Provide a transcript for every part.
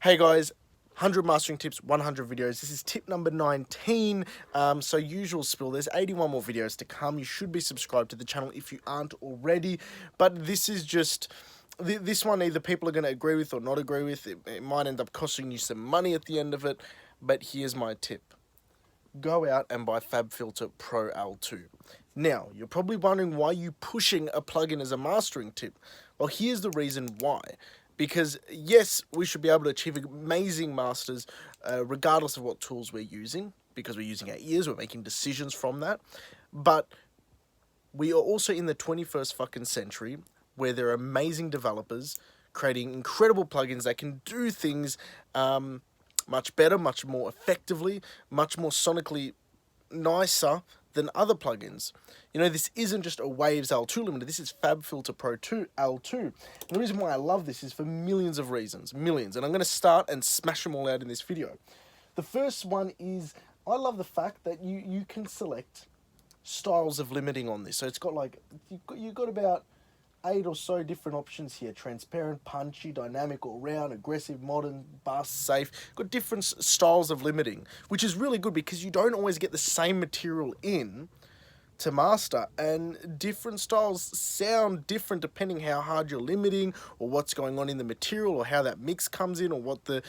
Hey guys, 100 mastering tips, 100 videos. This is tip number 19. So usual spill, there's 81 more videos to come. You should be subscribed to the channel if you aren't already. But this is just, this one either people are going to agree with or not agree with. It might end up costing you some money at the end of it. But here's my tip. Go out and buy FabFilter Pro L2. Now, you're probably wondering why you're pushing a plugin as a mastering tip. Well, here's the reason why. Because, yes, we should be able to achieve amazing masters regardless of what tools we're using, because we're using our ears, we're making decisions from that. But we are also in the 21st fucking century where there are amazing developers creating incredible plugins that can do things much better, much more effectively, much more sonically nicer than other plugins. You know, this isn't just a Waves L2 limiter, this is FabFilter Pro 2 L2. And the reason why I love this is for millions of reasons, millions. And I'm going to start and smash them all out in this video. The first one is, I love the fact that you can select styles of limiting on this. So it's got like, you've got about 8 or so different options here. Transparent, punchy, dynamic, all round, aggressive, modern, bass, safe. Got different styles of limiting, which is really good because you don't always get the same material in to master, and different styles sound different depending how hard you're limiting or what's going on in the material or how that mix comes in or what the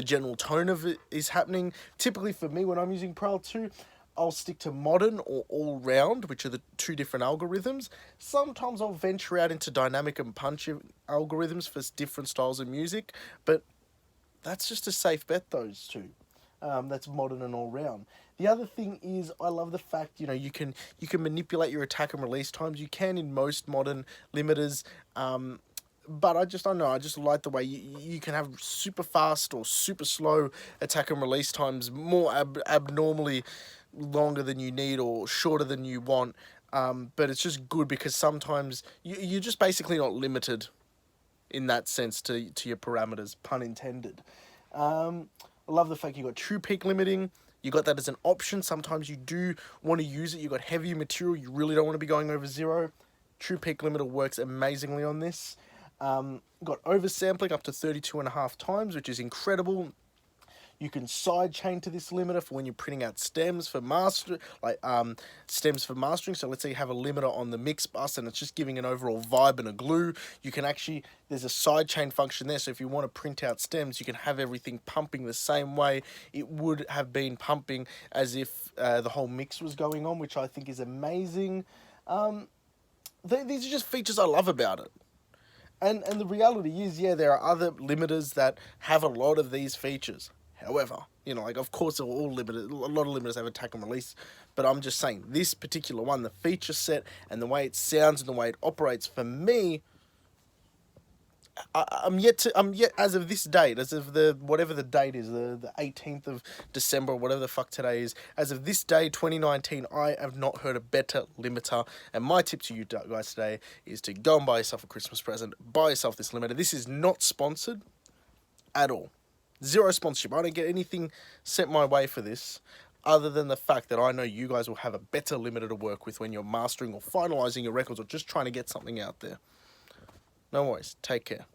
general tone of it is happening. Typically for me when I'm using Pro L2, I'll stick to modern or all round, which are the two different algorithms. Sometimes I'll venture out into dynamic and punchy algorithms for different styles of music, but that's just a safe bet, those two. That's modern and all round. The other thing is, I love the fact, you know, you can manipulate your attack and release times. You can in most modern limiters, but I don't know, I just like the way you can have super fast or super slow attack and release times, more abnormally longer than you need or shorter than you want. But it's just good because sometimes you're just basically not limited in that sense to your parameters, pun intended. I love the fact you got true peak limiting. You got that as an option. Sometimes you do want to use it. You got heavier material. You really don't want to be going over 0. True peak limiter works amazingly on this. Got oversampling up to 32.5 times, which is incredible. You can side chain to this limiter for when you're printing out stems for stems for mastering. So let's say you have a limiter on the mix bus and it's just giving an overall vibe and a glue. You can actually, there's a side chain function there. So if you want to print out stems, you can have everything pumping the same way it would have been pumping as if the whole mix was going on, which I think is amazing. These are just features I love about it. And the reality is, yeah, there are other limiters that have a lot of these features. However, you know, like, of course, they're all limited. A lot of limiters have attack and release, but I'm just saying this particular one, the feature set and the way it sounds and the way it operates, for me, I'm yet as of this date, as of whatever the date is, the 18th of December, whatever the fuck today is, as of this day, 2019, I have not heard a better limiter. And my tip to you guys today is to go and buy yourself a Christmas present, buy yourself this limiter. This is not sponsored at all. 0 sponsorship. I don't get anything sent my way for this, other than the fact that I know you guys will have a better limiter to work with when you're mastering or finalizing your records or just trying to get something out there. No worries. Take care.